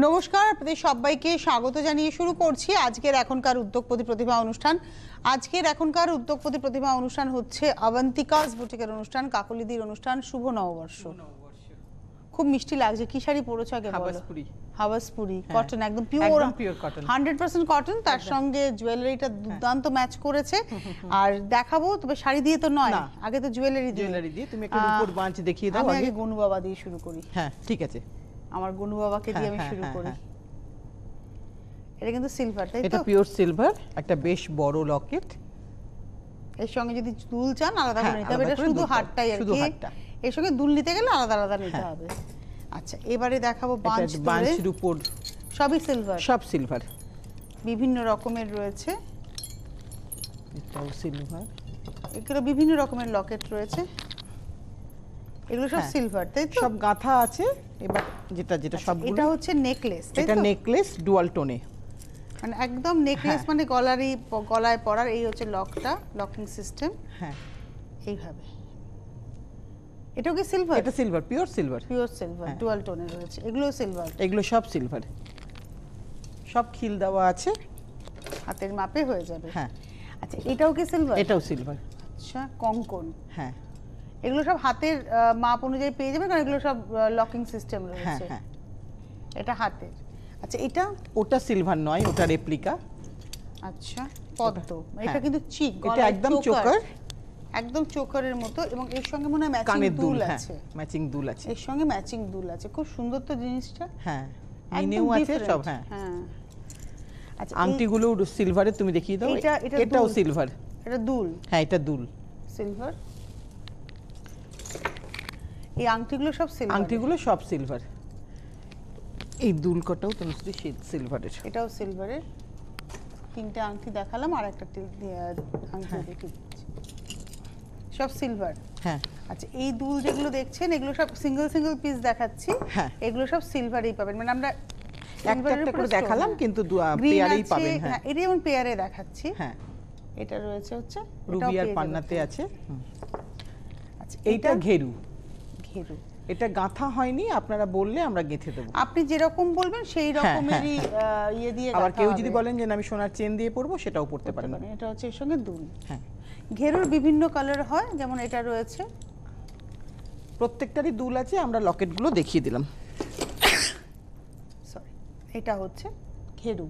নমস্কার, আপনাদের সবাইকে স্বাগত জানিয়ে শুরু করছি আজকের এখনকার উদ্যোগপতি প্রতিভা অনুষ্ঠান। আজকের এখনকার উদ্যোগপতি প্রতিভা অনুষ্ঠান হচ্ছে অবন্তিকাস বুটিকের অনুষ্ঠান, কাকলিদির অনুষ্ঠান। শুভ নববর্ষ। খুব মিষ্টি লাগছে। কি শাড়ি পরেছো আগে বলো? হাবাসপুরি। হাবাসপুরি কটন, একদম পিওর কটন, 100% কটন। তার সঙ্গে জুয়েলারিটা দুর্দান্ত ম্যাচ করেছে। আর দেখাবো, তবে শাড়ি দিয়ে তো নয়, আগে তো জুয়েলারি দিয়ে তুমি একটা রূপোর বাঁচ দেখিয়ে দাও। আমি আগে গনু বাবা দিয়ে শুরু করি। হ্যাঁ ঠিক আছে, আমার গনু বাবাকে দিয়ে আমি শুরু করি। এটা কিন্তু সিলভার, তাই তো? এটা পিওর সিলভার, একটা বেশ বড় লকেট। এর সঙ্গে যদি দুল চান আলাদা করে নিতে হবে, এটা শুধু হারটাই আর কি। এর সঙ্গে দুল নিতে গেলে আলাদা আলাদা নিতে হবে। আচ্ছা, এবারে দেখাবো বাঁচ রূপোর, সবই সিলভার, সব সিলভার, বিভিন্ন রকমের রয়েছে। এটাও সিলভার, এগুলো বিভিন্ন রকমের লকেট রয়েছে। এগুলো সব সিলভার, তাই তো? সব গাঁথা আছে। এবার যেটা সবগুলো, এটা হচ্ছে নেকলেস, তাই তো? এটা নেকলেস ডুয়াল টোনে, মানে একদম নেকলেস, মানে গলায় পরার। এই হচ্ছে লকটা, লকিং সিস্টেম। হ্যাঁ, এইভাবে। এটাও কি সিলভার? এটা silver, pure silver, pure silver, dual টোনে রয়েছে। এগুলো সিলভার, এগুলো সব সিলভার, সব খিল দেওয়া আছে, হাতের মাপে হয়ে যাবে। হ্যাঁ। আচ্ছা, এটাও কি সিলভার? এটাও সিলভার। আচ্ছা, কঙ্কন। হ্যাঁ, এগুলো সব হাতের মাপ অনুযায়ী পেয়ে যাবেন, কারণ এগুলো সব লকিং সিস্টেম রয়েছে। হ্যাঁ। এটা হাতের। আচ্ছা, এটা ওটা সিলভার নয়, ওটা রেপ্লিকা। আচ্ছা, পদ্ম। এটা কিন্তু চিক, এটা একদম চোকার, একদম চোকারের মতো। এবং এর সঙ্গে মনে হয় ম্যাচিং দুল আছে। ম্যাচিং দুল আছে, এর সঙ্গে ম্যাচিং দুল আছে। খুব সুন্দর তো জিনিসটা। হ্যাঁ, মিনেও আছে সব। হ্যাঁ। আচ্ছা, আংটিগুলো সিলভারের, তুমি দেখিয়ে দাও। এটাও সিলভার। এটা দুল। হ্যাঁ, এটা দুল, সিলভার। এই আংটিগুলো সব সিলভার, আংটিগুলো সব সিলভার। এই দুল কটাও তুমি সিলভারের, এটাও সিলভারের। তিনটে আংটি দেখালাম, আর একটা আংটি দেখিয়ে দিচ্ছি, সব সিলভার। হ্যাঁ। আচ্ছা, এই দুল যেগুলো দেখছেন, এগুলো সব সিঙ্গেল সিঙ্গেল পিস দেখাচ্ছি। হ্যাঁ, এগুলো সব সিলভারই পাবেন। মানে আমরা একটা করে দেখালাম, কিন্তু পেয়ারেই পাবেন। হ্যাঁ, এটা যেমন পেয়ারে দেখাচ্ছি। হ্যাঁ, এটা রয়েছে হচ্ছে রুবি আর পান্নাতে আছে। আচ্ছা, এইটা ঘেরু। ঘেরু, এটা গাঁথা হয়নি, আপনারা বললে আমরা গেঁথে দেবো। আপনি যেরকম বলবেন সেই রকমেরই ইয়ে দিয়ে। আবার কেউ যদি বলেন যে আমি সোনার চেন দিয়ে পরবো, সেটাও পরতে পারেন। এটা হচ্ছে এর সঙ্গে দুল। হ্যাঁ, ঘেরুর বিভিন্ন কালার হয়, যেমন এটা রয়েছে। প্রত্যেকটারই দুল আছে। আমরা লকেটগুলো দেখিয়ে দিলাম। সরি, এটা হচ্ছে ঘেরু।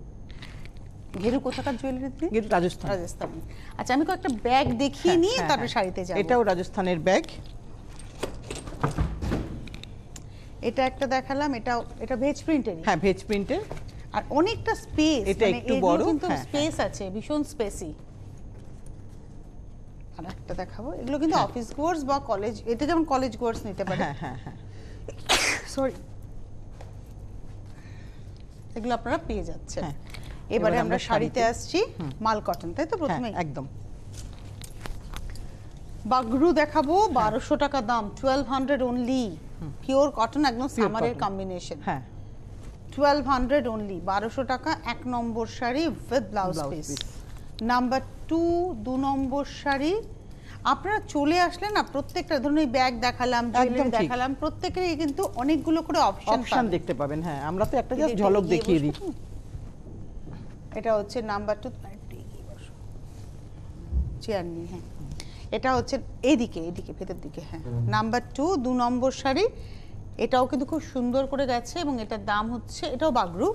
ঘেরু কোথাকার জুয়েলারি? ঘেরু রাজস্থান। রাজস্থানি। আচ্ছা, আমি কয়েকটা ব্যাগ দেখিয়ে নিয়ে তারপরে শাড়িতে যাব। এটাও রাজস্থানের ব্যাগ। এটা একটা দেখালাম, এটা ভেজ প্রিন্টের। হ্যাঁ, ভেজ প্রিন্টের। আর অনেকটা স্পেস, এটা একটু বড়, কিন্তু স্পেস আছে, ভীষণ স্পেসি। আর একটা দেখাবো, এগুলো কিন্তু অফিস গোয়ার্স বা কলেজ, এটা যেমন কলেজ গোয়ার্স নিতে পারে। হ্যাঁ। সরি, এগুলো আপনারা পেয়ে যাচ্ছেন। এবারে আমরা শাড়িতে আসছি। মাল কটন, তাই তো? প্রথমে একদম বাগরু দেখাবো। 1200 টাকা দাম, 1200 অনলি। পিওর কটন, একদম সামারের কম্বিনেশন। হ্যাঁ, 1200 অনলি, 1200 টাকা। 1 নম্বর sari with blouse piece. Number 2, 2 নম্বর শাড়ি। আপনারা চলে আসলে না, প্রত্যেকটা ধরুন এই ব্যাগ দেখালাম, জুয়েলারি দেখালাম, প্রত্যেকেরই কিন্তু অনেকগুলো করে অপশন দেখতে পাবেন। হ্যাঁ, আমরা তো একটা জাস্ট ঝলক দেখিয়ে দিই। এটা হচ্ছে নাম্বার 2, চেয়ার নিয়ে। হ্যাঁ, এটা হচ্ছে এইদিকে ভেতর দিকে। হ্যাঁ, নাম্বার 2, 2 নম্বর শাড়ি। এটাও কিন্তু খুব সুন্দর করে গেছে, এবং এটার দাম হচ্ছে, এটাও বাগরু,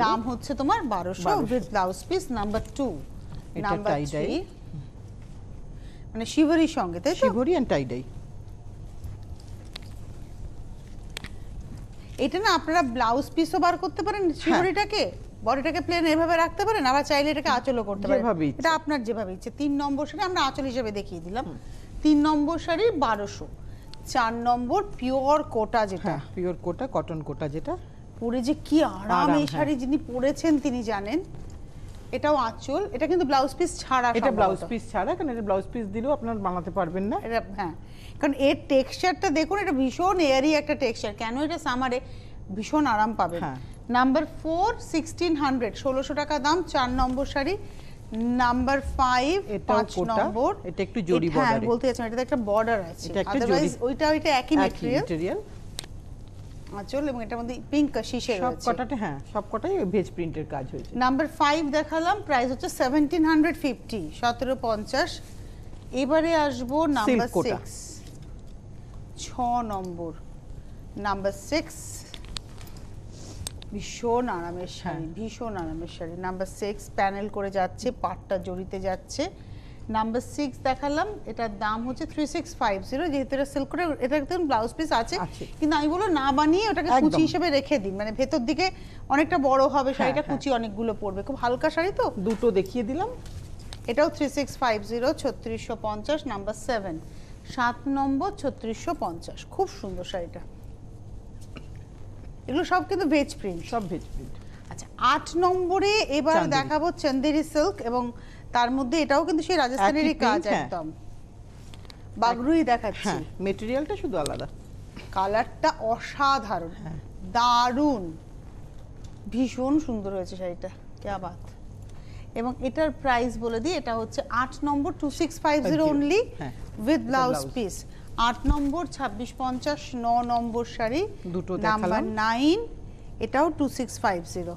দাম হচ্ছে তোমার 1200 with blouse piece. Number 2, number 3 মানে শিভরির সঙ্গে, তাই তো? শিভরি এন্ড টাই ডাই। এটা না আপনারা ব্লাউজ পিসও বার করতে পারেন, শিভরিটাকে বডিটাকে প্লেন এভাবে রাখতে পারেন, আবার চাইলে এটাকে আঁচলও করতে পারেন। এটা আপনার যেভাবে ইচ্ছে। 3 নম্বর শাড়ি আমরা আঁচল হিসেবে দেখিয়ে দিলাম। 3 নম্বর শাড়ি 1200। 4 নম্বর পিওর কোটা, যেটা পিওর কোটা, কটন কোটা, যেটা পরে যে কি আরাম। এই শাড়ি যিনি পরেছেন তিনি জানেন। এটাও আঁচল, এটা কিন্তু ব্লাউজ পিস ছাড়া। এটা ব্লাউজ পিস ছাড়া, কারণ এটা ব্লাউজ পিস দিলেও আপনারা বানাতে পারবেন না। এটা হ্যাঁ, কারণ এর টেক্সচারটা দেখুন, এটা ভীষণ এয়ারি একটা টেক্সচার। কেন? এটা সামারে ভীষণ আরাম পাবেন। নাম্বার 4, 1600, 1600 টাকা দাম। 4 নম্বর শাড়ি। নাম্বার 5, 5 নম্বর। এটা একটু জরি বর্ডার। হ্যাঁ, বলতে যাচ্ছি, এটাতে একটা বর্ডার আছে, আদারওয়াইজ ওইটা একই ম্যাটেরিয়াল। আঁচল এবং এটার মধ্যে পিঙ্ক কাশিসে সব রয়েছে। কটাতে হ্যাঁ সব কটাই ভেজ প্রিন্টের কাজ হয়েছে। নাম্বার 5 দেখালাম, প্রাইস হচ্ছে 1750, 1750। এবারে আসবো নাম্বার Silk কোটা। 6, 6 নম্বর। নাম্বার 6 ভীষণ আরামের শাড়ি, ভীষণ আরামের শাড়ি। নাম্বার 6 প্যানেল করে যাচ্ছে, পাটটা জড়িতে যাচ্ছে। নাম্বার 6 দেখালাম, এটার দাম হচ্ছে 3650। যেহেতু এটা সিল্ক করে, এটা একদম ব্লাউজ পিস আছে, কিন্তু আমি বলবো না বানিয়ে ওটাকে কুচি হিসেবে রেখে দিন, মানে ভেতর দিকে অনেকটা বড় হবে শাড়িটা, কুচি অনেকগুলো পড়বে, খুব হালকা শাড়ি তো। দুটো দেখিয়ে দিলাম, এটাও 3650, 3650। নাম্বার 7, 7 নম্বর, 3650। খুব সুন্দর শাড়িটা। এগুলো সব কিন্তু ভেজ প্রিন্ট, সব ভেজ প্রিন্ট। আচ্ছা 8 নম্বরে এবার চান্দেরি। দেখাবো চন্দেরি সিল্ক, এবং তার মধ্যে এটাও কিন্তু সেই রাজস্থানেরই একই কাজ, print, হ্যাঁ। একদম বাগরুই দেখাচ্ছি। হ্যাঁ মেটেরিয়ালটা শুধু আলাদা। কালারটা অসাধারণ, দারুণ, ভীষণ সুন্দর হয়েছে শাড়িটা, ক্যা বাত। এবং এটার প্রাইস বলে দিই, এটা হচ্ছে 8 নম্বর 2650 অনলি, উইথ ব্লাউজ পিস। 8 নম্বর 2650, 9 নম্বর শাড়ি, দুটো নাম্বার দেখালাম। 9, এটাও 2650।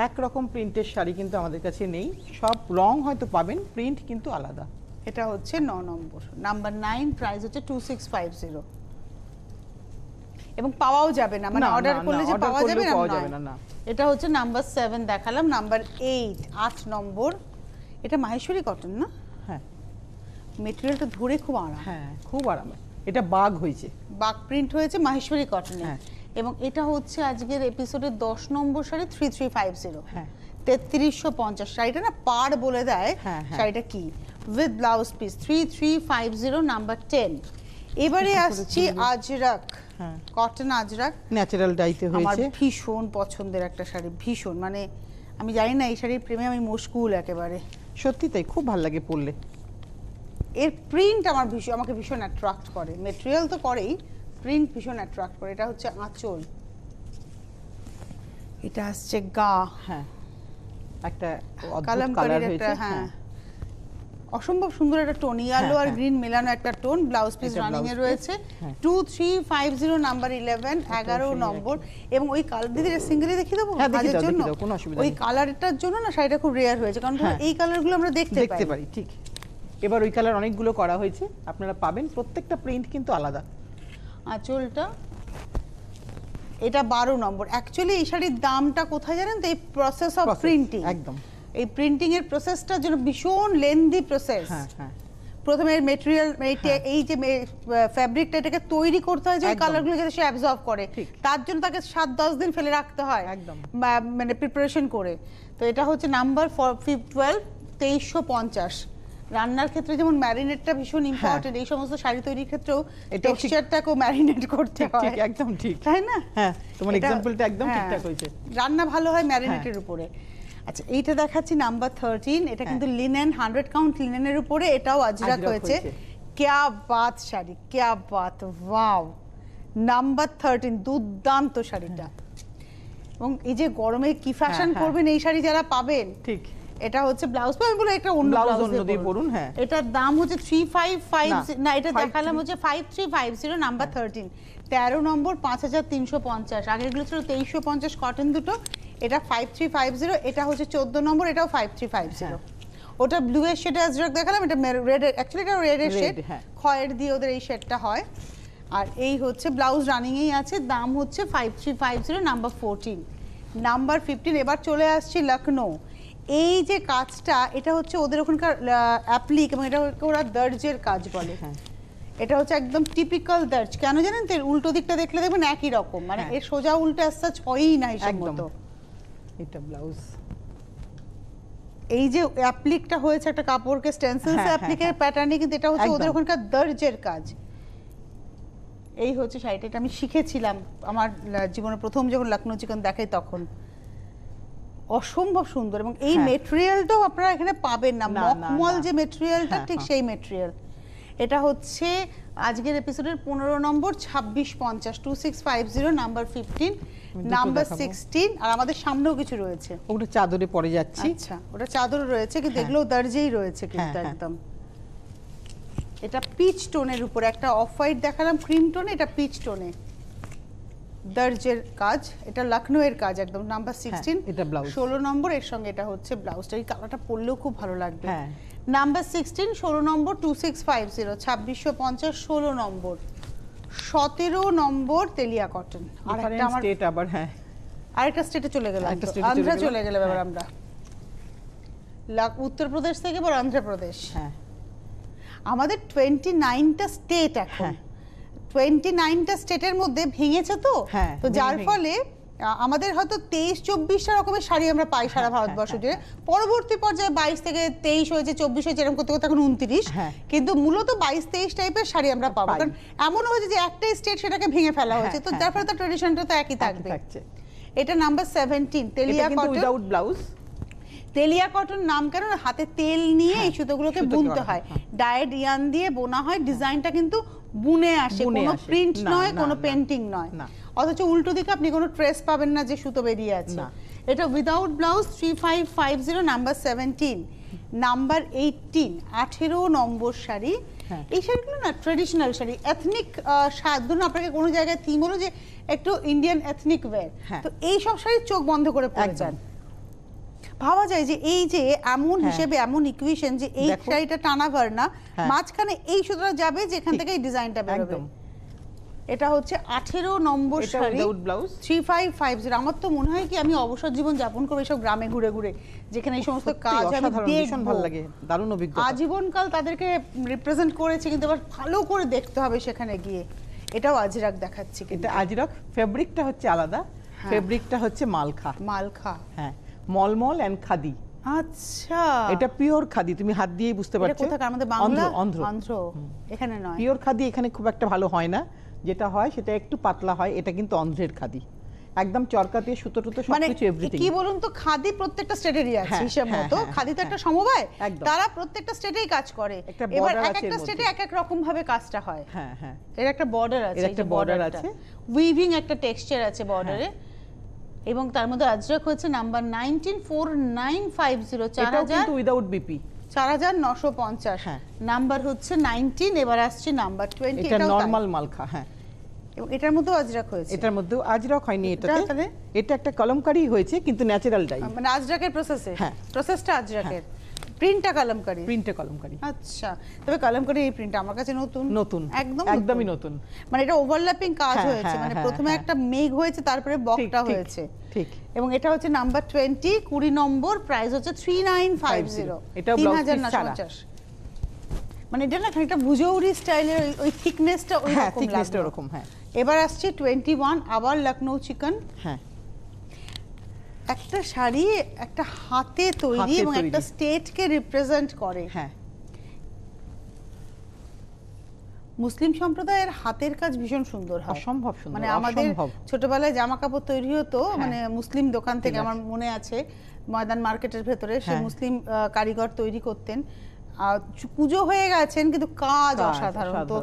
একরকম প্রিন্টের শাড়ি কিন্তু আমাদের কাছে নেই, সব রং হয়তো পাবেন, প্রিন্ট কিন্তু আলাদা। এটা হচ্ছে 9 নম্বর, নাম্বার 9, প্রাইস হচ্ছে 2650। এবং পাওয়াও যাবে না, মানে অর্ডার করলে যে পাওয়া যাবে না, না। এটা হচ্ছে নাম্বার 7 দেখালাম। নাম্বার 8, 8 নম্বর, এটা মাহেশ্বরী কটন না? হ্যাঁ মেটেরিয়ালটা ধরে খুব আরাম, হ্যাঁ খুব আরামে। এটা বাগ হয়েছে, বাক প্রিন্ট হয়েছে মাহেশ্বরী কটনে। হ্যাঁ। এবং এটা হচ্ছে আজকের এপিসোডের 10 নম্বর শাড়ি, 3350। হ্যাঁ 3350। শাড়িটা না পার বলে দেয় হ্যাঁ, হ্যাঁ। শাড়িটা কি, উইথ ব্লাউজ পিস, 3350, নাম্বার 10। এবারে আসছি আজরাক, হ্যাঁ কটন আজরাক। ন্যাচারাল ডাইতে আমার হয়েছে। ভীষণ পছন্দের একটা শাড়ি, ভীষণ, মানে আমি জানি না এই শাড়ির প্রেমে আমি মশগুল একেবারে। সত্যি তাই, খুব ভালো লাগে পরলে। এর প্রিন্ট আমাকে ভীষণ অ্যাট্রাক্ট করে, মেটেরিয়াল তো করেই, প্রিন্ট ভীষণ অ্যাট্রাক্ট করে। এটা হচ্ছে আঁচল, এটা আসছে গা, হ্যাঁ একটা কালামকারীর কালার একটা, হয়েছে। হ্যাঁ অসম্ভব সুন্দর একটা টোন, ইয়েলো আর হ্যাঁ। গ্রিন মেলানো একটা টোন। ব্লাউজ পিস এটা রানিং এ blouse piece, রয়েছে, হ্যাঁ। 2350, নাম্বার 11, 11 সেই নম্বর। এবং ওই কালার দিদি সিঙ্গেলই দেখিয়ে দেবো হ্যাঁ, দেখিয়ে কাজের দাও, জন্য। দেখিয়ে দাও, কোনো অসুবিধা ওই নেই। কালারটার জন্য না শাড়িটা খুব রেয়ার হয়েছে, কারণ হ্যাঁ। এই কালারগুলো আমরা দেখতে দেখতে পাই। পারি, ঠিক। এবার ওই কালার অনেকগুলো করা হয়েছে, আপনারা পাবেন, প্রত্যেকটা প্রিন্ট কিন্তু আলাদা। আঁচলটা এটা 12 নম্বর। অ্যাকচুয়ালি এই শাড়ির দামটা কোথায় জানেন তো, এই প্রসেস অফ প্রিন্টিং, একদম এই প্রিন্টিং এর প্রসেসটার জন্য ভীষণ লেন্দি প্রসেস। হ্যাঁ হ্যাঁ প্রথমে মেটেরিয়াল, এই যে ফ্যাব্রিকটা, এটাকে তৈরি করতে হয় যে একদম। কালারগুলো যাতে সে অ্যাবজর্ব করে, ঠিক। তার জন্য তাকে 7-10 দিন ফেলে রাখতে হয়, একদম। মানে প্রিপারেশন করে। তো এটা হচ্ছে নাম্বার 12, 2350। রান্নার ক্ষেত্রে যেমন ম্যারিনেটটা ভীষণ ইম্পর্টেন্ট, এই সমস্ত শাড়ি তৈরির ক্ষেত্রেও এটাও ঠিক। টেক্সচারটাকেও ম্যারিনেট করতে ঠিক, হয়, ঠিক, একদম ঠিক। তাই না? হ্যাঁ, তোমার এটা- এক্সাম্পলটা একদম হ্যাঁ, ঠিকঠাক হয়েছে। রান্না ভালো হয় ম্যারিনেটের উপরে। আচ্ছা এইটা দেখাচ্ছি নাম্বার 13, এটা কিন্তু লিনেন, 100 কাউন্ট লিনেনের উপরে, এটাও আজরাক আজরাক হয়েছে। হয়েছে। ক্যা বাত শাড়ি, ক্যা বাত, ওয়াও। নাম্বার 13, দুর্দান্ত শাড়িটা। এবং এই যে গরমে কি ফ্যাশন হ্যাঁ। করবেন, এই শাড়ি যারা পাবেন, ঠিক। এটা হচ্ছে ব্লাউজ, আমি বলে একটা অন্য ব্লাউজ ব্লাউজ অন্য দিয়ে পরুন, হ্যাঁ। এটার দাম হচ্ছে 3550, না এটা 53 দেখালাম হচ্ছে 5350, নাম্বার 13, 13 নম্বর, 5350। আগেরগুলো ছিল 2350 কটন দুটো, এটা 5350, এটা হচ্ছে 14 নম্বর, এটাও 5350। ওটা ব্লু এর শেডে আজরাক দেখালাম, এটা রেড, অ্যাকচুয়ালি এটা রেড এর শেড, হ্যাঁ। খয়ের দিয়ে ওদের এই শেডটা হয়। আর এই হচ্ছে ব্লাউজ রানিং এই আছে, দাম হচ্ছে 5350, নাম্বার 14। নাম্বার 15, এবার চলে আসছি লখনৌ। এই যে কাজটা, এটা হচ্ছে ওদের ওখানকার অ্যাপ্লিক, এবং এটা ওরা দর্জের কাজ বলে। এটা হচ্ছে একদম টিপিক্যাল দর্জ, কেন জানেন তো, এর উল্টো দিকটা দেখলে দেখবেন একই রকম, মানে এর সোজা উল্টো আসতে হয়ই না হিসাব মতো। এটা ব্লাউজ, এই যে অ্যাপ্লিকটা হয়েছে একটা কাপড়কে স্টেনসিলস অ্যাপ্লিকের প্যাটার্নে, কিন্তু এটা হচ্ছে ওদের ওখানকার দর্জের কাজ। এই হচ্ছে শাড়িটা, এটা আমি শিখেছিলাম আমার জীবনের প্রথম যখন লখনৌ চিকন দেখাই তখন। অসম্ভব সুন্দর, এবং এই মেটেরিয়ালটাও আপনারা এখানে পাবেন না, মখমল যে মেটেরিয়ালটা, ঠিক সেই মেটেরিয়াল। এটা হচ্ছে আজকের এপিসোডের 15 নম্বর, 2650, 2650, নাম্বার 15, নাম্বার 16। আর আমাদের সামনেও কিছু রয়েছে, ওটা চাদরে পরে যাচ্ছি। আচ্ছা ওটা চাদর রয়েছে, কিন্তু এগুলো দর্জেই রয়েছে কিন্তু একদম। এটা পিচ টোনের উপরে, একটা অফ হোয়াইট দেখালাম ক্রিম টোনে, এটা পিচ টোনে। দর্জের কাজ, এটা লখনউয়ের কাজ একদম। নাম্বার 16 এটা ব্লাউজ 16 নম্বর, এর সঙ্গে এটা হচ্ছে ব্লাউজটা। এই কালারটা পরলেও খুব ভালো লাগবে। হ্যাঁ নাম্বার 16 16 নম্বর 2650 2650 16 নম্বর 17 নম্বর তেলিয়া কটন। আর একটা আমার স্টেট আবার হ্যাঁ আরেকটা স্টেটে চলে গেলাম, আন্ধ্রা চলে গেলাম এবার আমরা। উত্তরপ্রদেশ থেকে এবার অন্ধ্রপ্রদেশ। হ্যাঁ আমাদের 29টা স্টেট এখন, 29টা স্টেটের মধ্যে ভেঙেছে তো, তো যার ফলে আমাদের হয়তো 23-24টা রকমের শাড়ি আমরা পাই সারা ভারতবর্ষ জুড়ে। পরবর্তী পর্যায়ে 22 থেকে 23 হয়েছে, 24 হয়েছে, এরকম করতে করতে এখন 29, কিন্তু মূলত 22-23 টাইপের শাড়ি আমরা পাবো। কারণ এমন হয়েছে যে একটাই স্টেট সেটাকে ভেঙে ফেলা হয়েছে, তো যার ফলে তো ট্রেডিশনটা তো একই থাকবে। এটা number 17 Telia cotton without blouse. Telia cotton নাম কেন, হাতে তেল নিয়ে এই সুতোগুলোকে বুনতে হয়, ডায়েড ইয়ান দিয়ে বোনা হয়। ডিজাইনটা কিন্তু বুনে আসে, কোনো প্রিন্ট নয়, কোনো পেন্টিং নয়। অথচ উল্টো দিকে আপনি কোনো ট্রেস পাবেন না যে সুতো বেরিয়ে আছে। এটা উইদাউট ব্লাউজ 3550 নাম্বার 17। নাম্বার 18 18 নম্বর শাড়ি। এই শাড়িগুলো না ট্রেডিশনাল শাড়ি, এথনিক ধরুন আপনাকে কোনো জায়গায় থিম হলো যে একটু ইন্ডিয়ান এথনিক ওয়্যার, তো এই সব শাড়ি চোখ বন্ধ করে পরে যান। ভাবা যায় যে এই যে এমন হিসেবে এমন ইকুয়েশন যে এই শাড়িটা টানা ভার্না, মাঝখানে এই সুতোটা যাবে যেখান থেকে এই ডিজাইনটা বেরোবে। এটা হচ্ছে 18 নম্বর শাড়ি উইদাউট ব্লাউজ 3550। আমার তো মনে হয় কি আমি অবসর জীবন যাপন করব এইসব গ্রামে ঘুরে ঘুরে, যেখানে এই সমস্ত কাজ আমি ভীষণ ভালো লাগে, দারুণ অভিজ্ঞতা। আজীবনকাল তাদেরকে রিপ্রেজেন্ট করেছে, কিন্তু এবার ভালো করে দেখতে হবে সেখানে গিয়ে। এটাও আজরাক দেখাচ্ছি, এটা আজরাক। ফেব্রিকটা হচ্ছে আলাদা, ফেব্রিকটা হচ্ছে মালখা। মালখা হ্যাঁ, মলমল এন্ড খাদি। আচ্ছা, এটা পিওর খাদি, তুমি হাত দিয়ে বুঝতে পারছো। এটা কোথাকার? আমাদের বাংলা অন্ধ্র, এখানে নয়। পিওর খাদি এখানে খুব একটা ভালো হয় না, যেটা হয় সেটা একটু পাতলা হয়। এটা কিন্তু অন্ধ্রের খাদি, একদম চরকা দিয়ে সুতো টুতো সবকিছু এভরিথিং। কি বলুন তো, খাদি প্রত্যেকটা স্টেটেরই আছে হিসাব মতো। খাদি তো একটা সমবায়, তারা প্রত্যেকটা স্টেটেই কাজ করে। এবার এক একটা স্টেটে এক এক রকম ভাবে কাজটা হয়। হ্যাঁ হ্যাঁ, এর একটা বর্ডার আছে, একটা বর্ডার আছে, উইভিং একটা টেক্সচার আছে বর্ডারে। এবং তার মধ্যে আজরাক হচ্ছে নাম্বার 19 4950 এটাও কিন্তু উইদাউট বিপি 4950। নাম্বার হচ্ছে 19। এবার আসছে নাম্বার 20। এটা নরমাল মালখা। হ্যাঁ, এবং এটার মধ্যেও আজরাক হয়েছে। এটার মধ্যেও আজরাক হয়নি, এটাতে এটা একটা কলমকারি হয়েছে কিন্তু ন্যাচারাল ডাই, মানে আজরাকের প্রসেসে। প্রসেসটা আজরাকের, প্রিন্টটা কলমকারি। প্রিন্টটা কলমকারি। আচ্ছা, তবে কলমকারি এই প্রিন্ট আমার কাছে নতুন নতুন, একদমই নতুন। মানে এটা ওভারল্যাপিং কাজ হয়েছে, মানে প্রথমে একটা মেঘ হয়েছে, তারপরে বকটা হয়েছে। ঠিক। এবং এটা হচ্ছে নাম্বার 20 20 নম্বর, প্রাইস হচ্ছে 3950। এটা 3950। মানে এটা না খানিকটা ভুজৌরি স্টাইলের, ওই থিকনেসটা ওই রকম লাগবে। থিকনেসটা এরকম। হ্যাঁ, এবার আসছে 21 আবার লখনউ চিকন। হ্যাঁ, একটা শাড়ি একটা হাতে তৈরি এবং একটা স্টেটকে রিপ্রেজেন্ট করে। হ্যাঁ, মুসলিম সম্প্রদায়ের হাতের কাজ ভীষণ সুন্দর হয়, অসম্ভব সুন্দর। মানে আমাদের ছোটবেলায় জামা কাপড় তৈরি হতো, মানে মুসলিম দোকান থেকে, আমার মনে আছে ময়দান মার্কেটের ভেতরে সেই মুসলিম কারিগর তৈরি করতেন। পুজো হয়ে গেছেন কিন্তু কাজ অসাধারণ, তো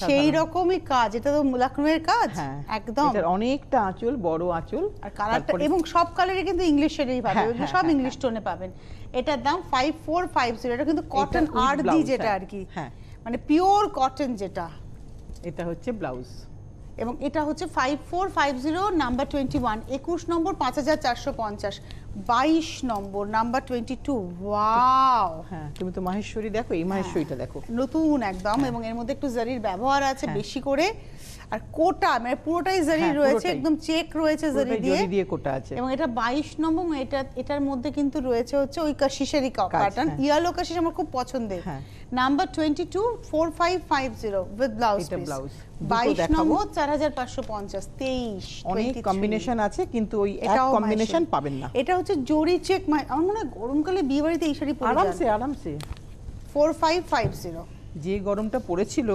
সেই রকমই কাজ। এটা তো লখনউয়ের কাজ একদম। এটার অনেকটা আঁচল, বড় আঁচল, আর কালারটা এবং সব কালারই কিন্তু ইংলিশেরই পাবেন, সব ইংলিশ টোনে পাবেন। এটার দাম 5450। এটা কিন্তু কটন আরদি, যেটা আর কি, মানে পিওর কটন যেটা। এটা হচ্ছে ব্লাউজ। এবং এটা হচ্ছে 5450 নাম্বার 21। 21 নম্বর 5450। 22 নম্বর নাম্বার 22। ওয়াও, হ্যাঁ, তুমি তো মাহেশ্বরী দেখো, এই মাহেশ্বরীটা দেখো, নতুন একদম। এবং এর মধ্যে একটু জারির ব্যবহার আছে বেশি করে, আর কোটা মানে পুরোটাই জারি রয়েছে, একদম চেক রয়েছে জারি দিয়ে কোটা আছে। এবং এটা 22 নম্বর। এটার মধ্যে কিন্তু রয়েছে হচ্ছে ওই কাশিসেরই প্যাটার্ন, ইয়েলো কাশিস আমার খুব পছন্দের। Number 22 4550 with blouse piece. 22 নম্বর 4550। 23 অনেক কম্বিনেশন আছে, কিন্তু ওই এক কম্বিনেশন পাবেন না। এটা হচ্ছে জরি চেক। আমার মনে হয় গরমকালে বিয়ে বাড়িতে এই শাড়ি পরে আরামসে আরামসে। 4550 যে গরমটা পড়েছিল,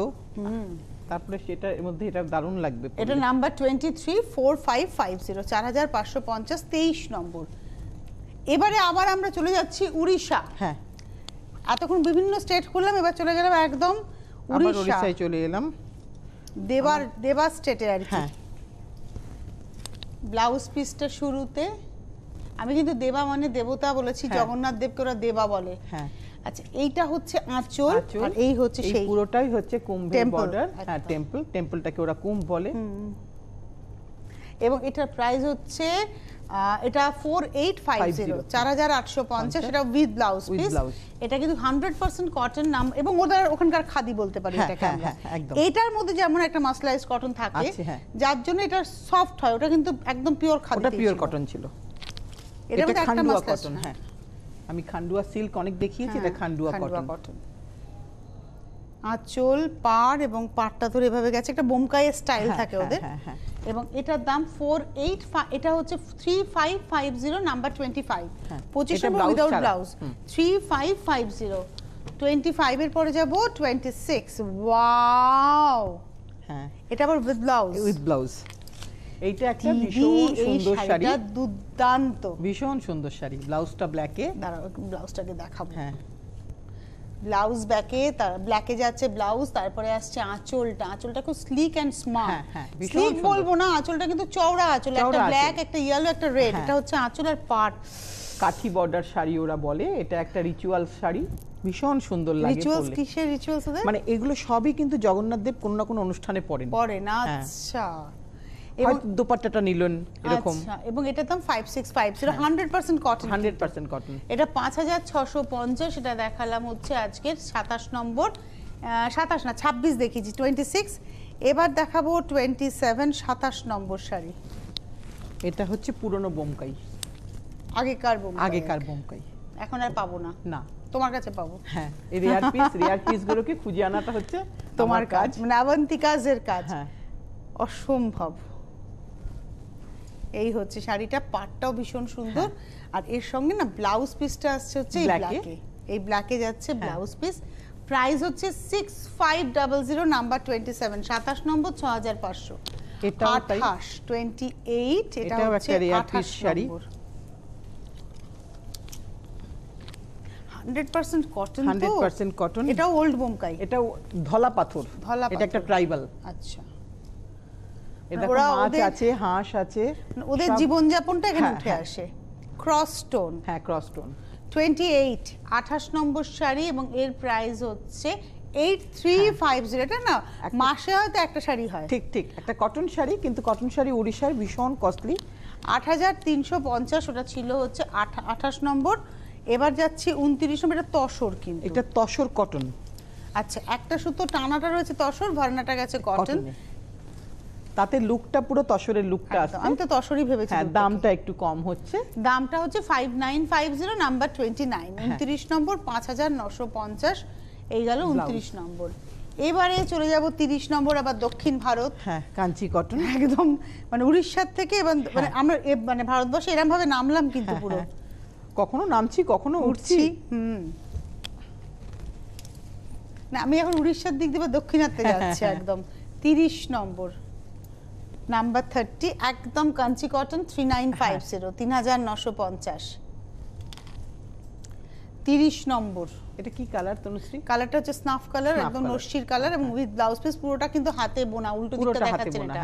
তারপরে সেটা এর মধ্যে এটা দারুণ লাগবে। এটা নাম্বার 23 4550 4550। 23 নম্বর। এবারে আবার আমরা চলে যাচ্ছি উড়িষ্যা। হ্যাঁ, এতক্ষণ বিভিন্ন স্টেট করলাম, এবার চলে গেলাম একদম উড়িষ্যায় চলে এলাম, দেবা স্টেটে আর কি। ব্লাউজ পিসটা শুরুতে আমি কিন্তু দেবা মানে দেবতা বলেছি, জগন্নাথ দেবকে ওরা দেবা বলে। হ্যাঁ, আচ্ছা, এইটা হচ্ছে আঁচল, আর এই হচ্ছে সেই পুরোটাই হচ্ছে কুম্ভের বর্ডার। হ্যাঁ, টেম্পলটাকে ওরা কুম্ভ বলে। এবং এটার প্রাইস হচ্ছে এটা 4850 4850 এটা উইথ ব্লাউজ পিস। এটা কিন্তু 100% কটন নাম এবং ওদের ওখানকার খাদি বলতে পারি এটাকে আমরা। এটার মধ্যে যেমন একটা মাসলাইজ কটন থাকে যার জন্য এটা সফট হয়, ওটা কিন্তু একদম পিওর খাদি, ওটা পিওর কটন ছিল। এটা একটা খান্ডুয়া কটন। হ্যাঁ, আমি খান্ডুয়া সিল্ক অনেক দেখিয়েছি, এটা খান্ডুয়া কটন। আঁচল, পাড় এবং পাড়টা ধরে এভাবে গেছে, একটা বোমকাই স্টাইল থাকে ওদের। এবং এটার দাম 48, এটা হচ্ছে 3550 নাম্বার 25, 25 নম্বর উইদাউট ব্লাউজ 3550। 25 এর পরে যাব 26। ওয়াও, হ্যাঁ এটা আবার উইথ ব্লাউজ। এইটা একটা ভীষণ সুন্দর শাড়ি, দুর্দান্ত ভীষণ সুন্দর শাড়ি। ব্লাউজটা ব্ল্যাকে, দাঁড়াও ব্লাউজটাকে দেখাবো। হ্যাঁ, ব্লাউজ ব্ল্যাকে যাচ্ছে ব্লাউজ, তারপরে আসছে আঁচলটা খুব স্লিক এন্ড স্মার্ট। স্লিক বলবো না, আঁচলটা কিন্তু চওড়া আঁচল, একটা ব্ল্যাক, একটা ইয়েলো, একটা রেড, এটা হচ্ছে আঁচল আর পাড়। কাঠি বর্ডার শাড়ি ওরা বলে, এটা একটা রিচুয়াল শাড়ি, ভীষণ সুন্দর লাগে। রিচুয়ালস কিসের রিচুয়ালস ওদের? মানে এগুলো সবই কিন্তু জগন্নাথ দেব কোনো না কোনো অনুষ্ঠানে পরেন। আচ্ছা, এবং দোপাট্টাটা নিলেন এরকম। আচ্ছা, এবং এটার দাম 5650, 100% কটন, 100% কটন। এটা 5650, এটা দেখালাম হচ্ছে আজকের 27 নম্বর, 27 না 26 দেখিয়েছি, 26। এবার দেখাবো 27, 27 নম্বর শাড়ি। এটা হচ্ছে পুরনো বোমকাই, আগেকার বোমকাই, এখন আর পাবো না, তোমার কাছে পাবো। হ্যাঁ, এই রেয়ার পিসগুলোকে খুঁজে আনাটা হচ্ছে তোমার কাজ, মানে অবন্তিকাজের কাজ। হ্যাঁ, অসম্ভব। এই হচ্ছে শাড়িটা, পাটটাও ভীষণ সুন্দর। আর এর সঙ্গে না ব্লাউজ পিসটা আসছে হচ্ছে এই ব্ল্যাকে যাচ্ছে ব্লাউজ পিস। প্রাইস হচ্ছে 6500 নাম্বার 27, 27 নম্বর 6500। এটা 28, এটা হচ্ছে rare piece sari, 100% cotton, 100% cotton. এটা ওল্ড বোমকাই, এটা ধলা পাথর, এটা একটা ট্রাইবাল। আচ্ছা, ওরা মাছ আছে, হাঁস আছে, ওদের জীবনযাপনটা এখানে উঠে আসে। ক্রস স্টোন, হ্যাঁ ক্রস স্টোন। 28, 28 নম্বর শাড়ি এবং এর প্রাইস হচ্ছে 8350। এটা না মাসে হয়তো একটা শাড়ি হয়। ঠিক, একটা কটন শাড়ি, কিন্তু কটন শাড়ি উড়িষ্যার ভীষণ কস্টলি। 8350, ওটা ছিল হচ্ছে 28 নম্বর। এবার যাচ্ছি 29 নম্বর, এটা তসর, কিন্তু এটা তসর কটন। আচ্ছা, একটা সুতো টানাটা রয়েছে তসর, ভরনাটা গেছে কটন। তাতে লুকটা পুরো তসরের লুকটা আসছে। আমি তো তসরই ভেবেছি। হ্যাঁ, দামটা একটু কম হচ্ছে, দামটা হচ্ছে 5950 নাম্বার 29, 29 নম্বর 5950। এই গেল 29 নম্বর। এবারে চলে যাব 30 নম্বর, আবার দক্ষিণ ভারত। হ্যাঁ, কাঞ্চি কটন, একদম মানে উড়িষ্যার থেকে, মানে আমরা মানে ভারতবর্ষে এরকম ভাবে নামলাম, কিন্তু পুরো কখনো নামছি কখনো উঠছি। না, আমি এখন উড়িষ্যার দিক দিয়ে দক্ষিণাত্যে যাচ্ছি একদম। 30 নম্বর নাম্বার 30, একদম কাঞ্চি কটন, 3950, 3950। 30 নম্বর, এটা কি কালার তনুশ্রী? কালারটা হচ্ছে স্নাফ কালার, একদম নস্যির কালার, এবং উইথ ব্লাউজ পিস। পুরোটা কিন্তু হাতে বোনা, উল্টো দিকটা দেখাচ্ছেন এটা।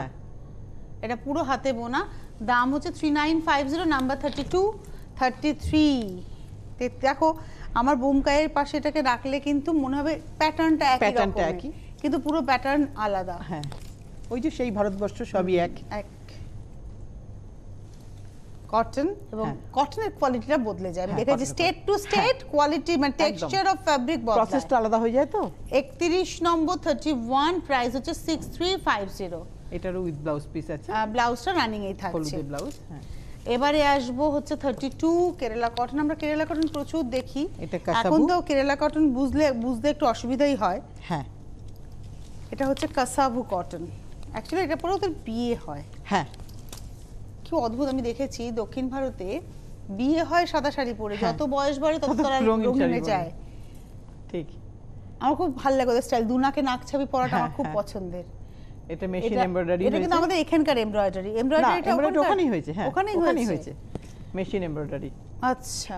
এটা পুরো হাতে বোনা। দাম হচ্ছে 3950 নাম্বার 32, 33। দেখো আমার বোমকাইয়ের পাশে এটাকে রাখলে কিন্তু মনে হবে প্যাটার্নটা একই, কিন্তু পুরো প্যাটার্ন আলাদা। হ্যাঁ, ওই যে সেই ভারতবর্ষ সবই এক। কটন, এবং কটনের কোয়ালিটিটা বদলে যায়। আমি দেখেছি স্টেট টু স্টেট কোয়ালিটি, মানে টেক্সচার অফ ফ্যাব্রিক বদলায়, প্রসেসটা আলাদা হয়ে যায়। তো 31 নম্বর 31, প্রাইস হচ্ছে 6350। এটারও উইথ ব্লাউজ পিস আছে, ব্লাউজটা রানিং এই থাকছে, হলুদ ব্লাউজ। হ্যাঁ, এবারে আসবো হচ্ছে 32 কেরালা কটন। আমরা কেরালা কটন প্রচুর দেখি, এখন তো কেরালা কটন বুঝতে একটু অসুবিধাই হয়। হ্যাঁ, এটা হচ্ছে কাসাভু কটন। অ্যাকচুয়ালি এটা পরে ওদের বিয়ে হয়। হ্যাঁ, কি অদ্ভুত, আমি দেখেছি দক্ষিণ ভারতে বিয়ে হয় সাদা শাড়ি পরে, যত বয়স বাড়ে তত তারা রঙিনে যায়। ঠিক, আমার খুব ভালো লাগে ওদের স্টাইল। দুনাকে নাক ছাবি পরাটা আমার খুব পছন্দের। এটা মেশিন এমব্রয়ডারি, এটা কিন্তু আমাদের এখানকার এমব্রয়ডারি। এমব্রয়ডারিটা ওখানেই হয়েছে। হ্যাঁ, ওখানেই হয়েছে মেশিন এমব্রয়ডারি। আচ্ছা,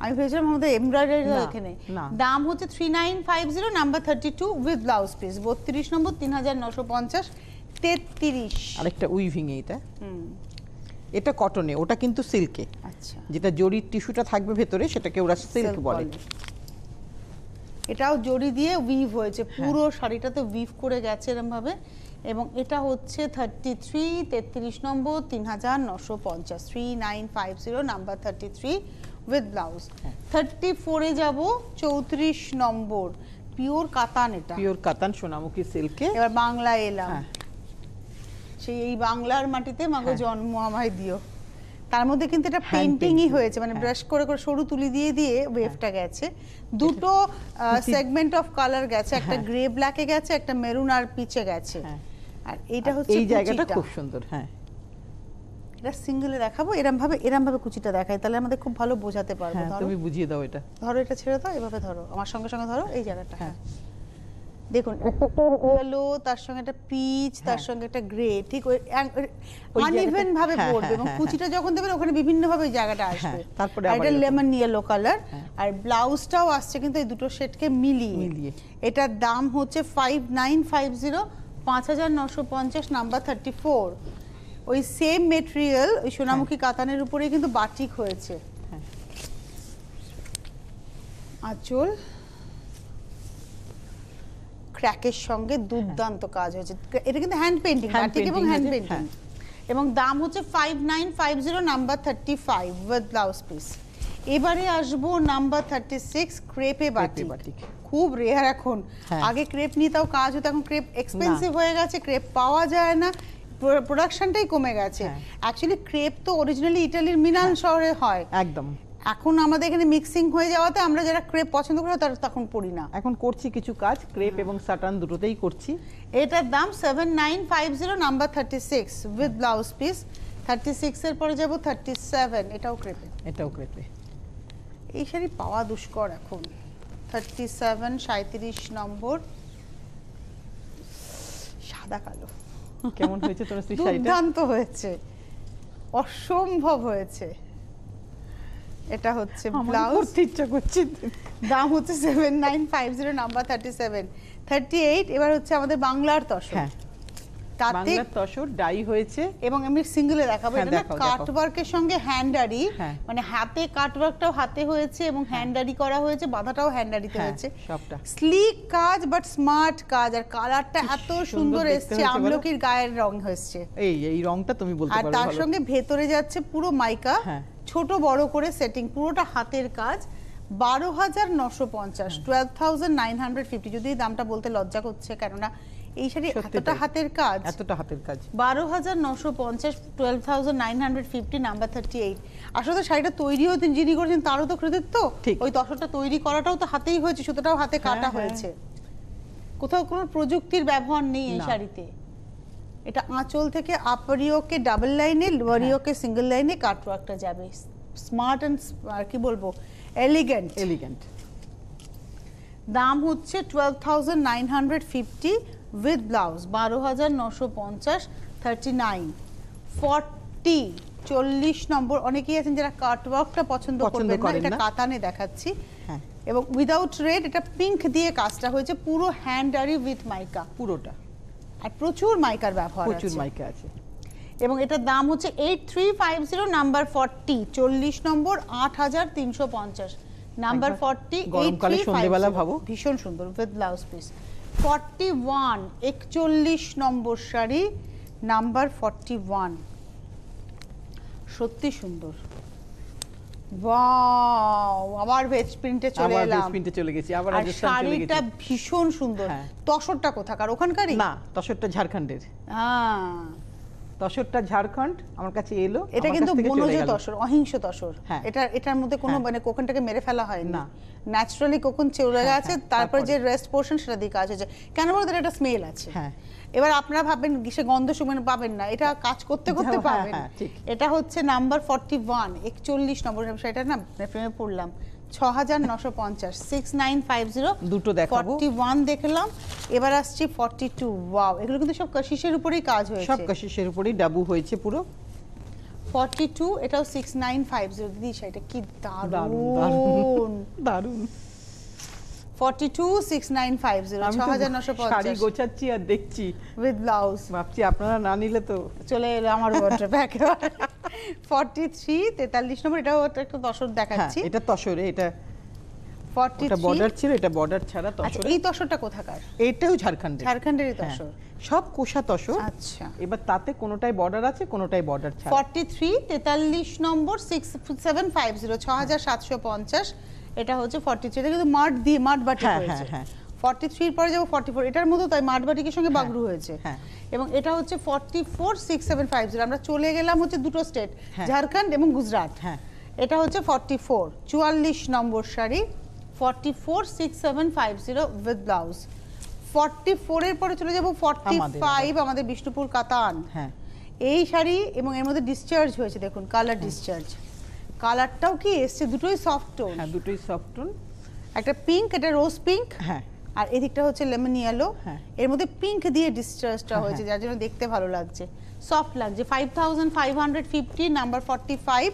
আমি ভেবেছিলাম আমাদের এমব্রয়ডারি এখানে। দাম হচ্ছে 3950 নাম্বার 32 উইথ ব্লাউজ পিস। 32 নম্বর 3950। 33 আরেকটা উইভিং, এটা কটনে, ওটা কিন্তু সিল্কে। আচ্ছা, যেটা জরির টিস্যুটা থাকবে ভেতরে সেটাকে ওরা সিল্ক বলে। এটাও জরি দিয়ে উইভ হয়েছে, পুরো শাড়িটাতে উইভ করে গেছে এরকম ভাবে। এবং এটা হচ্ছে 33 33 নম্বর 3950 3950 নাম্বার 33 উইথ ব্লাউজ। 34 এ যাব 34 নম্বর পিওর কাতান, এটা পিওর কাতান সোনামুখী সিল্কে। এবার বাংলায় এলাম, সেই এই বাংলার মাটিতে মাগো জন্ম আমায় দিও। তার মধ্যে কিন্তু এটা পেইন্টিংই হয়েছে, মানে ব্রাশ করে করে সরু তুলি দিয়ে দিয়ে ওয়েভটা গেছে। দুটো সেগমেন্ট অফ কালার গেছে, একটা গ্রে ব্ল্যাকে গেছে, একটা মেরুন আর পিচে গেছে। আর এইটা হচ্ছে এই জায়গাটা খুব সুন্দর। হ্যাঁ, এটা সিঙ্গেলে দেখাবো, এরকম ভাবে কুচিটা দেখাই, তাহলে আমাদের খুব ভালো বোঝাতে পারবো। ধরো তুমি বুঝিয়ে দাও এটা, ধরো এটা ছেড়ে দাও, এভাবে ধরো, আমার সঙ্গে সঙ্গে ধরো এই জায়গাটা। হ্যাঁ দেখুন, একটা ইয়েলো, তার সঙ্গে একটা পিচ, তার সঙ্গে একটা গ্রে, ঠিক ওই আনইভেন ভাবে পড়বে, এবং কুচিটা যখন দেবেন ওখানে বিভিন্ন ভাবে জায়গাটা আসবে। তারপরে এটা লেমন ইয়েলো কালার, আর ব্লাউজটাও আসছে কিন্তু এই দুটো শেডকে মিলিয়ে। এটার দাম হচ্ছে 5950, 5950 নাম্বার 34। ওই সেম মেটেরিয়াল, ওই সোনামুখী কাতানের উপরেই কিন্তু বাটিক হয়েছে। আঁচল ক্র্যাকের সঙ্গে দুর্দান্ত কাজ হয়েছে, এটা কিন্তু হ্যান্ড পেইন্টিং, বাটিক এবং হ্যান্ড পেইন্টিং। এবং দাম হচ্ছে 5950 নাম্বার 35 উইথ ব্লাউজ পিস। এবারে আসবো নাম্বার 36 ক্রেপে বাটিক। খুব রেয়ার এখন, আগে ক্রেপ নিয়ে তাও কাজ হতো, এখন ক্রেপ এক্সপেন্সিভ হয়ে গেছে, ক্রেপ পাওয়া যায় না, প্রোডাকশনটাই কমে গেছে। অ্যাকচুয়ালি ক্রেপ তো অরিজিনালি ইটালির মিলান শহরে হয় একদম, এখন আমাদের এখানে মিক্সিং হয়ে যাওয়াতে আমরা যারা ক্রেপ পছন্দ করি তারা তখন পড়ি না। এখন করছি কিছু কাজ, ক্রেপ এবং সাটান দুটোতেই করছি। এটার দাম 7950 নাম্বার 36 উইথ ব্লাউজ পিস। 36 এর পরে যাব 37, এটাও ক্রেপে। এই শাড়ি পাওয়া দুষ্কর এখন। 37 37 নম্বর, সাদা কালো। কেমন হয়েছে তোমার সেই শাড়িটা? দুর্দান্ত হয়েছে, অসম্ভব হয়েছে। এটা হচ্ছে ব্লাউজ, ইচ্ছা করছে। দাম হচ্ছে 7950 নাম্বার 37 38। এবার হচ্ছে আমাদের বাংলার তসর। তাতে বাংলার তসর ডাই হয়েছে, এবং আমি সিঙ্গেলে দেখাবো। এটা না কাট ওয়ার্কের সঙ্গে হ্যান্ডারি, মানে হাতে কাট ওয়ার্কটাও হাতে হয়েছে এবং হ্যান্ডারি করা হয়েছে, বাঁধাটাও হ্যান্ডারিতে হয়েছে। সবটা স্লিক কাজ বাট স্মার্ট কাজ, আর কালারটা এত সুন্দর এসেছে, আমলকির গায়ের রং হয়েছে। এই রংটা তুমি বলতে পারো। আর তার সঙ্গে ভেতরে যাচ্ছে পুরো মাইকা, ছোট বড় করে সেটিং, পুরোটা হাতের কাজ। 12950, 12950। যদি এই দামটা বলতে লজ্জা করছে, কেননা এই শাড়ি এতটা হাতের কাজ, 12950, 12950 নাম্বার 38। আসলে শাড়িটা তৈরিও যিনি করেছেন তারও তো ক্রেডিট, তো ওই তসরটা তৈরি করাটাও তো হাতেই হয়েছে, সুতোটাও হাতে কাটা হয়েছে, কোথাও কোনো প্রযুক্তির ব্যবহার নেই এই শাড়িতে। এটা আঁচল থেকে আপরিওকে ডাবল লাইনে, লোয়ারিওকে সিঙ্গেল লাইনে কাটওয়ার্কটা যাবে, স্মার্ট এন্ড আর কি বলবো, এলিগেন্ট। দাম হচ্ছে 12950 উইথ ব্লাউজ, 12950, 39 40 40 নম্বর। অনেকেই আছেন যারা কাটওয়ার্কটা পছন্দ করবেন না, এটা কাতানে দেখাচ্ছি। এবং উইদাউট রেড, এটা পিঙ্ক দিয়ে কাজটা হয়েছে, পুরো হ্যান্ডারি উইথ মাইকা, পুরোটা, আর প্রচুর মাইকার ব্যবহার আছে, প্রচুর মাইকা আছে। এবং এটার দাম হচ্ছে 8350 নাম্বার 40 40 নম্বর, 8350 নাম্বার 40 গরমকালে সন্ধ্যাবেলা ভাবো, ভীষণ সুন্দর with blouse piece. 41 41 number sari number 41, সত্যি সুন্দর। ওয়াও, আবার ভেজ প্রিন্টে চলে এলাম, ভেজ প্রিন্টে চলে গেছি আবার। শাড়িটা ভীষণ সুন্দর। তসরটা কোথাকার? ওখানকারই না, তসরটা ঝাড়খণ্ডের। তসরটা ঝাড়খণ্ড আমার কাছে এলো। এটা কিন্তু বনজ তসর, অহিংস তসর। এটার মধ্যে কোনো মানে কোকনটাকে মেরে ফেলা হয় না, ন্যাচারালি কোকন চলে গেছে, তারপর যে রেস্ট পোরশন সেটা দিয়ে কাজ হয়েছে। কেন বলতে এটা স্মেল আছে। এবার আপনারা ভাবেন সে গন্ধ শুকনো পাবেন না, এটা কাজ করতে করতে পাবেন। এটা হচ্ছে নাম্বার 41 41 নম্বর শাড়িটা না প্রেমে পড়লাম। 6950, 6950 দুটো দেখাবো। 41 দেখলাম, এবার আসছে 42। ওয়াও, এগুলো কিন্তু সব কাশিশের উপরেই কাজ হয়েছে, সব কাশিশের উপরেই ডাবু হয়েছে পুরো। 42, এটাও 6950। দিদি শাড়িটা কি দারুণ দারুণ। 42 6950, 6950। শাড়ি গোছাচ্ছি আর দেখছি উইথ ব্লাউজ, ভাবছি আপনারা না নিলে তো চলে এলো আমার ওয়ার্ড্রোবে একেবারে। 43 43 নম্বর, এটাও একটা তসর দেখাচ্ছি। এটা তসরে, এটা 43 এটা বর্ডার ছিল, এটা বর্ডার ছাড়া আচ্ছা তসর। এই তসরটা কোথাকার? এটাও ঝাড়খণ্ডের। ঝাড়খণ্ডেরই তসর। সব কোষা তসর। আচ্ছা এবার তাতে কোনোটাই বর্ডার আছে, কোনোটাই বর্ডার ছাড়া। 43 43 নম্বর 6750 6750, এটা হচ্ছে 43। এটা কিন্তু মাড দিয়ে মাড বাটিক হ্যাঁ, হয়েছে। হ্যাঁ, 43 এর পরে যাব 44, এটার মধ্যে তাই মাড বাটিকের সঙ্গে বাগরু হয়েছে। হ্যাঁ। এবং এটা হচ্ছে 446750। আমরা চলে গেলাম হচ্ছে দুটো স্টেট, হ্যাঁ। ঝাড়খণ্ড এবং গুজরাট। হ্যাঁ। এটা হচ্ছে 44 44 নম্বর শাড়ি 446750 উইথ ব্লাউজ। 44 এর পরে চলে যাব 45 আমাদের বিষ্ণুপুর কাতান। হ্যাঁ। এই শাড়ি এবং এর মধ্যে ডিসচার্জ হয়েছে, দেখুন কালার ডিসচার্জ। কালারটাও কি এসছে, দুটোই সফট টোন। হ্যাঁ, দুটোই সফট টোন। একটা পিঙ্ক, এটা রোজ পিঙ্ক। হ্যাঁ। আর এদিকটা হচ্ছে লেমন ইয়েলো। হ্যাঁ। এর মধ্যে পিঙ্ক দিয়ে ডিসচার্জটা হয়েছে, যার জন্য দেখতে ভালো লাগছে, সফট লাগছে। 5550 নাম্বার 45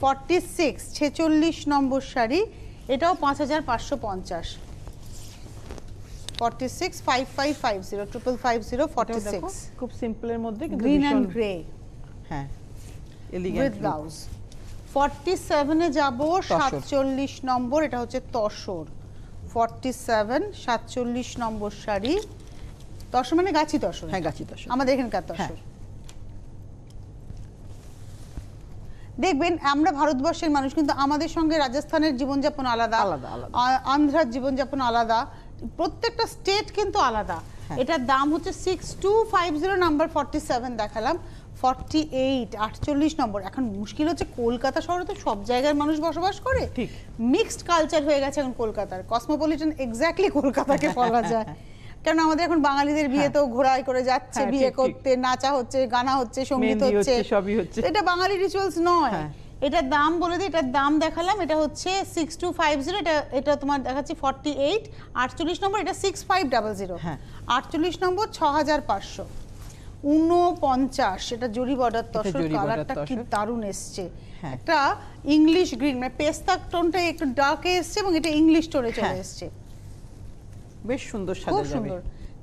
46 46 নম্বর শাড়ি, এটাও 5550। 46 5550 5550 46 খুব সিম্পলের মধ্যে কিন্তু গ্রিন এন্ড ভীষণ। গ্রে। হ্যাঁ, উইথ এলিগেন্ট ব্লাউজ। 47 এ যাব তসর। 47 নম্বর, এটা হচ্ছে তসর। 47 47 নম্বর শাড়ি। তসর মানে গাছি তসর। হ্যাঁ, গাছি তসর আমাদের এখানকার তসর। হ্যাঁ। দেখবেন আমরা ভারতবর্ষের মানুষ, কিন্তু আমাদের সঙ্গে রাজস্থানের জীবনযাপন আলাদা, আলাদা, আলাদা। আন্ধ্রার জীবনযাপন আলাদা, প্রত্যেকটা স্টেট কিন্তু আলাদা। হ্যাঁ। এটার দাম হচ্ছে 6250 নাম্বার 47 দেখালাম। 48 48 নম্বর। এখন মুশকিল হচ্ছে কলকাতা শহরে তো সব জায়গার মানুষ বসবাস করে, ঠিক। মিক্সড কালচার হয়ে গেছে এখন কলকাতার। কসমোপলিটন এক্স্যাক্টলি কলকাতাকে বলা যায়। কারণ আমাদের এখন বাঙালিদের বিয়েতেও ঘোড়ায় করে যাচ্ছে, হ্যাঁ, বিয়ে ঠিক, করতে, নাচা হচ্ছে, গানা হচ্ছে, সঙ্গীত মেহেন্দি হচ্ছে, হচ্ছে, সবই হচ্ছে। এটা বাঙালি রিচুয়ালস নয়। হ্যাঁ। এটার দাম বলে দিই, এটার দাম দেখালাম, এটা হচ্ছে 6250। এটা তোমার দেখাচ্ছি 48 48 নম্বর, এটা 6500। হ্যাঁ। 48 নম্বর 6500। 49 এটা জরি বর্ডার তসর। জরি border কালারটা কি তসর। দারুণ এসছে। হ্যাঁ। একটা ইংলিশ গ্রিন, মানে পেস্তা টোনটা একটু ডার্কে এসছে এবং এটা ইংলিশ টোনে চলে হ্যাঁ। এসছে। বেশ সুন্দর সাজা খুব যাবে। সুন্দর।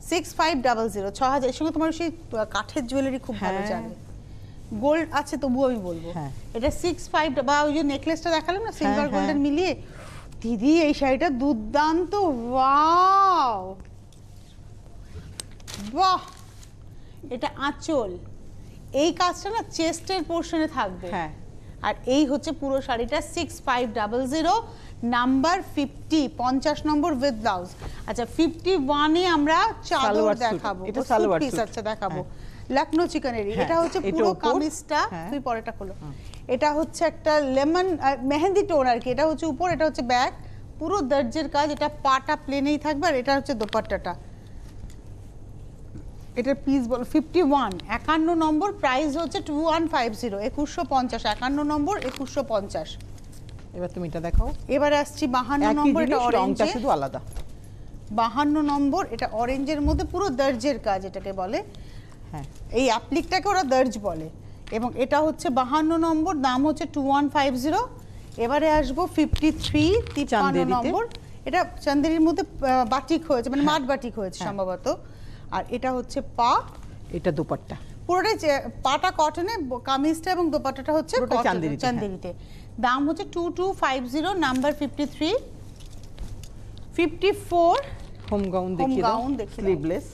6500 6000। এর সঙ্গে তোমার সেই কাঠের জুয়েলারি খুব ভালো হ্যাঁ। যাবে। গোল্ড আছে তবুও আমি বলবো হ্যাঁ। এটা 65 বা ওই যে নেকলেসটা দেখালাম না সিলভার হ্যাঁ। গোল্ডেন মিলিয়ে, দিদি এই শাড়িটা দুর্দান্ত। ওয়াও, বাহ। এটা আঁচল, এই কাজটা না চেস্টের পোর্শনে থাকবে। হ্যাঁ। আর এই হচ্ছে পুরো শাড়িটা 6500 নাম্বার 50 50 নম্বর উইথ ব্লাউজ। আচ্ছা 51 এ আমরা চাদর সালোয়ার স্যুট। দেখাবো, এটা সালোয়ার পিস স্যুট। আচ্ছা দেখাবো। হ্যাঁ। লখনৌ চিকেনেরি। হ্যাঁ, এটা হচ্ছে এটা পুরো উপর। কামিজটা, হ্যাঁ। তুই পরেটা খোলো। এটা হচ্ছে একটা লেমন মেহেন্দি টোন আর কি। এটা হচ্ছে উপর, এটা হচ্ছে ব্যাক, পুরো দর্জের কাজ। এটা পাটা প্লেনেই থাকবে আর এটা হচ্ছে দোপাট্টাটা। এটার পিস বল 51 51 নম্বর, প্রাইস হচ্ছে 2150 2150। 51 নম্বর 2150। এবার তুমি এটা দেখাও। এবারে আসছি 52 একই নম্বর, এটা জিনিস, রংটা অরেঞ্জ। শুধু আলাদা। 52 নম্বর, এটা অরেঞ্জের মধ্যে পুরো দর্জের কাজ এটাকে বলে। হ্যাঁ। এই অ্যাপ্লিকটাকে ওরা দর্জ বলে। এবং এটা হচ্ছে 52 নম্বর, দাম হচ্ছে 2150। এবারে আসবো 53 53 চান্দেরিতে। নম্বর। এটা চান্দেরির মধ্যে বাটিক হয়েছে, মানে মাড বাটিক হয়েছে হ্যাঁ। সম্ভবত। আর এটা হচ্ছে পা, এটা দোপাট্টা। পুরোটাই পাটা কটনে, কামিজটা এবং দোপাট্টাটা হচ্ছে পুরোটাই চান্দেরিতে, চান্দেরিতে। দাম হচ্ছে 2250 নাম্বার 53 54 হোম গাউন দেখিয়ে দাও, গাউন দেখিয়ে দাও। স্লিভলেস।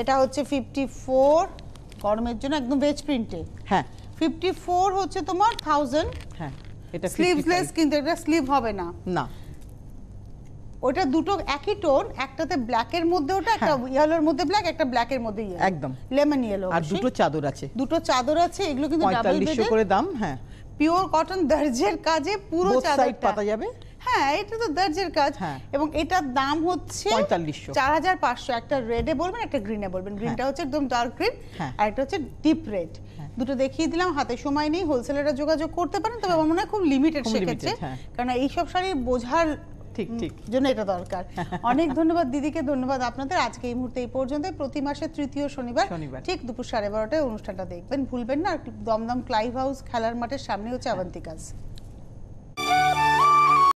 এটা হচ্ছে 54 গরমের জন্য একদম ভেজ প্রিন্টে। হ্যাঁ। 54 হচ্ছে তোমার 1000। হ্যাঁ, এটা স্লিভলেস, কিন্তু এটা স্লিভ হবে না। না, ওটা দুটো একই টোন, একটাতে ব্ল্যাকের মধ্যে ওটা, একটা ইয়েলোর মধ্যে ব্ল্যাক, একটা ব্ল্যাকের মধ্যে ইয়েলো, একদম লেমন ইয়েলো। আর দুটো চাদর আছে, দুটো চাদর আছে, এগুলো কিন্তু ডাবল 4500 বেডের করে দাম। হ্যাঁ, পিওর কটন দর্জের কাজে পুরো বোথ সাইড চাদরটা পাতা যাবে। হ্যাঁ, এটা তো দর্জের কাজ। হ্যাঁ। এবং এটার দাম হচ্ছে 4500 4500। একটা রেডে বলবেন, একটা গ্রিনে বলবেন। গ্রিনটা হচ্ছে একদম ডার্ক গ্রিন, হ্যাঁ। আর একটা হচ্ছে ডিপ রেড। দুটো দেখিয়ে দিলাম। হাতে সময় নেই, হোলসেলাররা যোগাযোগ করতে পারেন, তবে আমার মনে হয় খুব লিমিটেড খুব সেক্ষেত্রে, limited, হ্যাঁ। কারণ এইসব শাড়ি বোঝার ঠিক ঠিক জন্য এটা দরকার। অনেক ধন্যবাদ দিদিকে, ধন্যবাদ আপনাদের। আজকে এই মুহূর্তে এই পর্যন্ত। প্রতি মাসের তৃতীয় শনিবার ঠিক দুপুর 12:30টায় অনুষ্ঠানটা দেখবেন, ভুলবেন না। আর দমদম ক্লাইভ হাউস খেলার মাঠের সামনে হচ্ছে আভান্তিকাস।